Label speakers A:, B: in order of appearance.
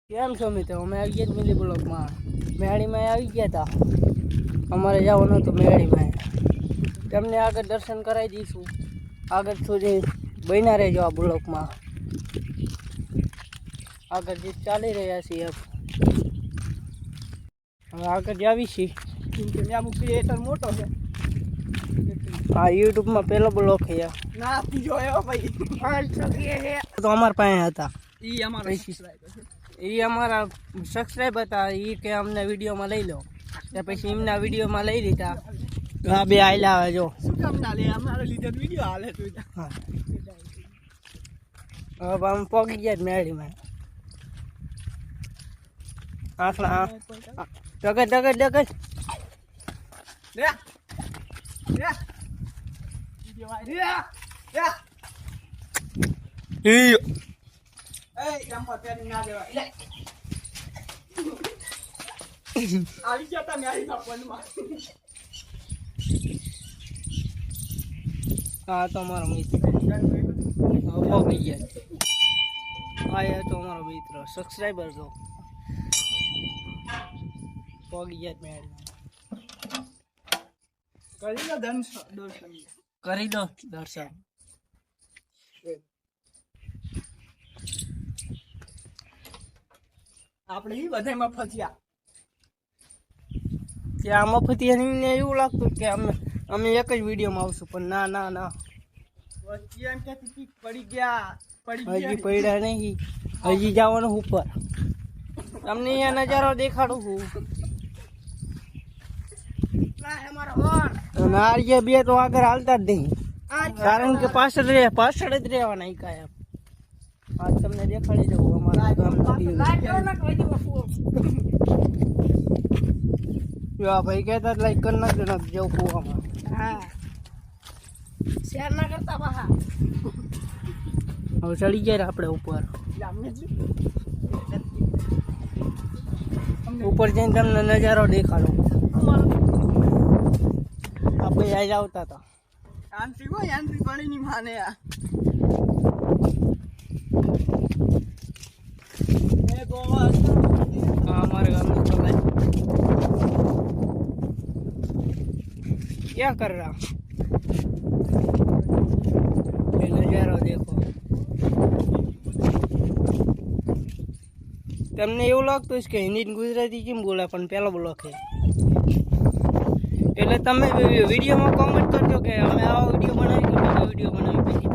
A: કેમ છો મિત્રો? અમે આવી ગયા મિલી બ્લોકમાં મેળીમાં આવી ગયા હતા. અમારે જવાનું હતું મેળીમાં. તમને આગળ દર્શન કરાવી દઈશું. આગળ સુધી બન્યા રહેજો આ બ્લોકમાં. આગળ જે ચાલી રહ્યા છીએ હવે આગળ આવી છીએ કેમ કે ત્યાં ક્રિએટર મોટો છે. હા, યુટ્યુબમાં પહેલો બ્લોક છે ના બીજો એવો ભાઈ તો અમારા પાસે હતા. એ અમારા સબસ્ક્રાઈબ હતા. એ કે અમને વિડીયોમાં લઈ લો ત્યાં પછી એમના વિડીયોમાં લઈ લીધા. હા, બે આયલા આવે જો વિડીયો હાલે. હા, હવે આમ પગી ગયા મેળીમાં. આખલા ડગજ ડગજ ડગજ આવી ગયા તા મેળીમાં ફોનમાં. હા, તો અમારો મિત્ર પગી ગયા. હા, તો અમારો મિત્ર સબસ્ક્રાઈબર તો પગી ગયા મેળીમાં. કરી દો દર્શન. કરી દો દર્શન. આપણે એ બધામાં ફસ્યા કે આ મફતિયાને એવું લાગતું કે અમે એક જ વિડીયોમાં આવશું, પણ ના ના ના એમ કે પડી ગયા. હજી પડ્યા નહીં, હજી જવાનું ઉપર. તમને અહીંયા નજારો દેખાડું છું. નારિયે બે તો આગળ હાલતા જ નહીં, કારણ કે પાછળ જ રહેવાના કાયમ. આ તમને દેખાડી દઉં અમારા ભાઈ કહેતા લાઈક કરી નાખજો ને જવું કુવામાં. હા, શેર ના કરતા પાછા. હવે ચડી ગયા આપણે ઉપર. ઉપર જઈને તમને નજારો દેખાડો. આપણે આજ આવતા હતા. યાંત્રિક હોય, યાંત્રિક પાણીની માને આ हमारे घर में चल रहा है. क्या कर रहा? ये नजारा देखो. તમને એવું લાગતું છે કે હિન્દી ગુજરાતી કેમ બોલે, પણ પેલો બ્લોક છે એટલે તમે વિડીયોમાં કોમેન્ટ કરજો કે અમે આવો વિડીયો બનાવી, વિડીયો બનાવી.